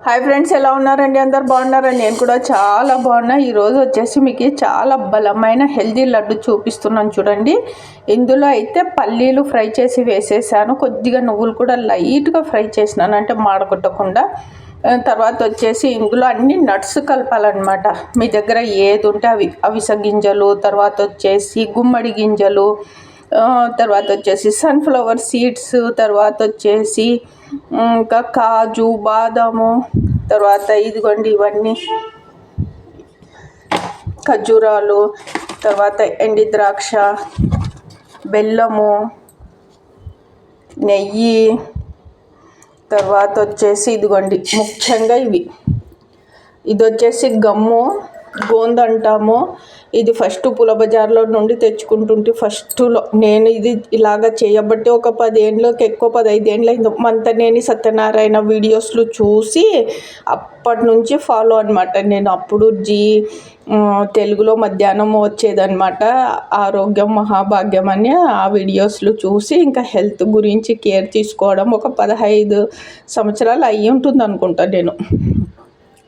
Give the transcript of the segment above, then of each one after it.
Hi friends, ఎలా ఉన్నారండి? అందరు బాగున్నారండి? నేను కూడా చాలా బాగున్నా. ఈరోజు వచ్చేసి మీకు చాలా బలమైన హెల్దీ లడ్డు చూపిస్తున్నాను చూడండి. ఇందులో అయితే పల్లీలు ఫ్రై చేసి వేసేసాను, కొద్దిగా నువ్వులు కూడా లైట్గా ఫ్రై చేసినాను, అంటే మాడగొట్టకుండా. తర్వాత వచ్చేసి ఇందులో అన్ని నట్స్ కలపాలన్నమాట. మీ దగ్గర ఏది ఉంటే అవి, అవిసె గింజలు, తర్వాత వచ్చేసి గుమ్మడి గింజలు, తర్వాత వచ్చేసి సన్ఫ్లవర్ సీడ్స్, తర్వాత వచ్చేసి ఇంకా కాజు, బాదాము, తర్వాత ఇదిగోండి ఇవన్నీ ఖర్జూరాలు, తర్వాత ఎండి ద్రాక్ష, బెల్లము, నెయ్యి, తర్వాత వచ్చేసి ఇదిగోండి ముఖ్యంగా ఇది వచ్చేసి గమ్ము, గోంద అంటాము. ఇది ఫస్ట్ పుల బజార్లో నుండి తెచ్చుకుంటుంటే ఫస్ట్లో నేను ఇది ఇలాగ చేయబట్టి ఒక 10 ఏళ్ళకి ఎక్కువ 15 ఏళ్ళ మంతనేని సత్యనారాయణ వీడియోస్లో చూసి అప్పటి నుంచి ఫాలో అనమాట. నేను అప్పుడు తెలుగులో మధ్యాహ్నం వచ్చేదన్నమాట, ఆరోగ్యం మహాభాగ్యం అని. ఆ వీడియోస్లో చూసి ఇంకా హెల్త్ గురించి కేర్ తీసుకోవడం ఒక 15 సంవత్సరాలు అయ్యి ఉంటుంది అనుకుంటా. నేను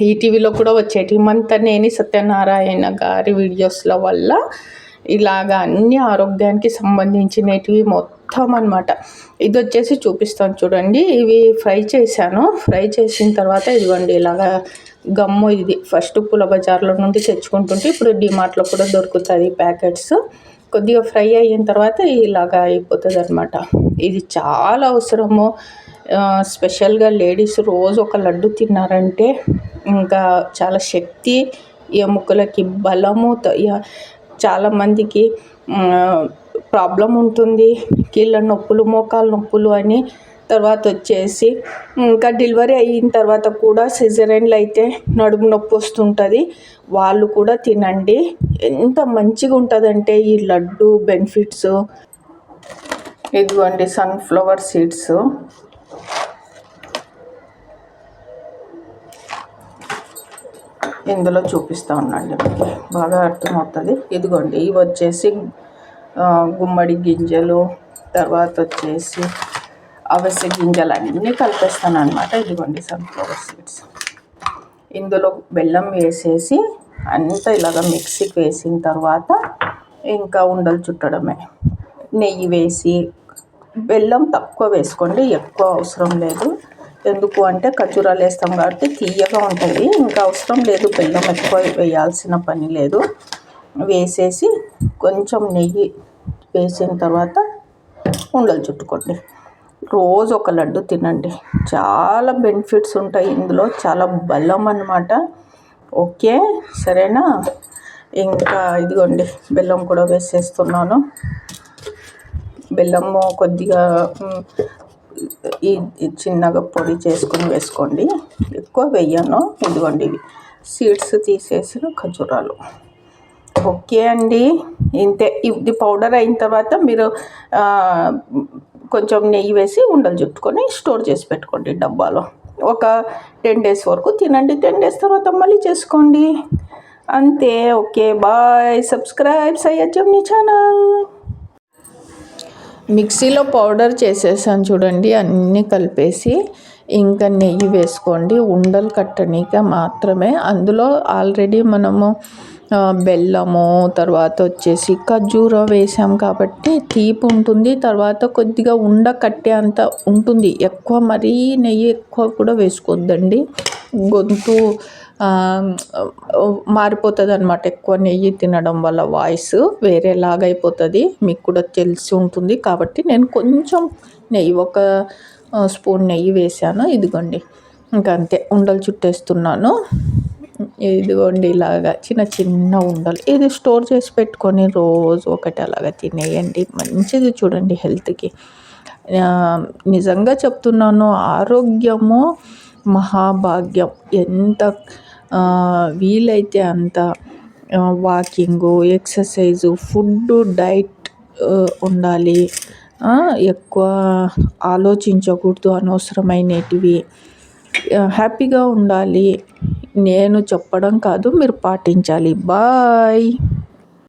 ఈటీవీలో కూడా వచ్చేటి మంతనేని సత్యనారాయణ గారి వీడియోస్ల వల్ల ఇలాగా అన్ని ఆరోగ్యానికి సంబంధించినవి మొత్తం అనమాట. ఇది వచ్చేసి చూపిస్తాను చూడండి. ఇవి ఫ్రై చేశాను. ఫ్రై చేసిన తర్వాత ఇదిగోండి ఇలాగా గమ్ము. ఇది ఫస్ట్ పుల బజార్లో నుండి తెచ్చుకుంటుంటే ఇప్పుడు డిమార్ట్లో కూడా దొరుకుతుంది ప్యాకెట్స్. కొద్దిగా ఫ్రై అయిన తర్వాత ఇలాగా అయిపోతుంది అనమాట. ఇది చాలా అవసరము. స్పెషల్గా లేడీస్ రోజు ఒక లడ్డు తిన్నారంటే ఇంకా చాలా శక్తి, ఎముకలకి బలము. చాలామందికి ప్రాబ్లం ఉంటుంది, కీళ్ళ నొప్పులు, మోకాలు నొప్పులు అని. తర్వాత వచ్చేసి ఇంకా డెలివరీ అయిన తర్వాత కూడా సిజేరియన్లు అయితే నడుము నొప్పి వస్తుంటుంది, వాళ్ళు కూడా తినండి. ఎంత మంచిగా ఉంటుందంటే ఈ లడ్డు బెనిఫిట్స్. ఇదిగోండి సన్ఫ్లవర్ సీడ్స్, ఇందులో చూపిస్తూ ఉండండి, బాగా అర్థమవుతుంది. ఇదిగోండి ఇవి వచ్చేసి గుమ్మడి గింజలు, తర్వాత వచ్చేసి అవిసె గింజలు అన్నీ కలిపేస్తాను అనమాట. ఇదిగోండి సన్ఫ్లవర్ సీడ్స్. ఇందులో బెల్లం వేసేసి అంతా ఇలాగ మిక్సీకి వేసిన తర్వాత ఇంకా ఉండలు చుట్టడమే. నెయ్యి వేసి, బెల్లం తక్కువ వేసుకోండి, ఎక్కువ అవసరం లేదు. ఎందుకు అంటే ఖర్జూరాలు వేస్తాం కాబట్టి తీయగా ఉంటుంది, ఇంకా అవసరం లేదు బెల్లం ఎక్కువ వేయాల్సిన పని లేదు. వేసేసి కొంచెం నెయ్యి వేసిన తర్వాత ఉండలు చుట్టుకోండి. రోజు ఒక లడ్డు తినండి, చాలా బెనిఫిట్స్ ఉంటాయి ఇందులో, చాలా బలం అన్నమాట. ఓకే, సరేనా? ఇంకా ఇదిగోండి బెల్లం కూడా వేసేస్తున్నాను. బెల్లము కొద్దిగా ఈ చిన్నగా పొడి చేసుకొని వేసుకోండి, ఎక్కువ వేయను. ఇదిగోండి ఇవి సీడ్స్ తీసేసిన ఖర్జూరాలు. ఓకే అండి, ఇంతే. ఇది పౌడర్ అయిన తర్వాత మీరు కొంచెం నెయ్యి వేసి ఉండలు చుట్టుకొని స్టోర్ చేసి పెట్టుకోండి డబ్బాలో. ఒక 10 days వరకు తినండి, 10 days తర్వాత మళ్ళీ చేసుకోండి, అంతే. Okay, bye. సబ్స్క్రైబ్ సయ్యద్యమ్ని ఛానల్. మిక్సీలో పౌడర్ చేసేసాను చూడండి, అన్నీ కలిపేసి ఇంకా నెయ్యి వేసుకోండి ఉండలు కట్టనీక మాత్రమే. అందులో ఆల్రెడీ మనము బెల్లము, తర్వాత వచ్చేసి ఖర్జూరం వేసాం కాబట్టి తీపి ఉంటుంది, తర్వాత కొద్దిగా ఉండ కట్టే అంత ఉంటుంది. ఎక్కువ మరీ నెయ్యి ఎక్కువ కూడా వేసుకోవద్దండి, గొంతు మారిపోతుంది అనమాట. ఎక్కువ నెయ్యి తినడం వల్ల వాయిస్ వేరేలాగా అయిపోతుంది, మీకు కూడా తెలిసి ఉంటుంది. కాబట్టి నేను కొంచెం నెయ్యి, ఒక స్పూన్ నెయ్యి వేసాను. ఇదిగోండి ఇంకా అంతే, ఉండలు చుట్టేస్తున్నాను. ఇదిగోండి ఇలాగా చిన్న చిన్న ఉండలు. ఇది స్టోర్ చేసి పెట్టుకొని రోజు ఒకటి అలాగా తినేయండి, మంచిది చూడండి హెల్త్కి. నిజంగా చెప్తున్నాను, ఆరోగ్యము మహాభాగ్యం. ఎంత వీలైతే అంత వాకింగు, ఎక్సర్సైజు, ఫుడ్, డైట్ ఉండాలి. ఎక్కువ ఆలోచించకూడదు అనవసరమైనటివి. హ్యాపీగా ఉండాలి. నేను చెప్పడం కాదు, మీరు పాటించాలి. బాయ్.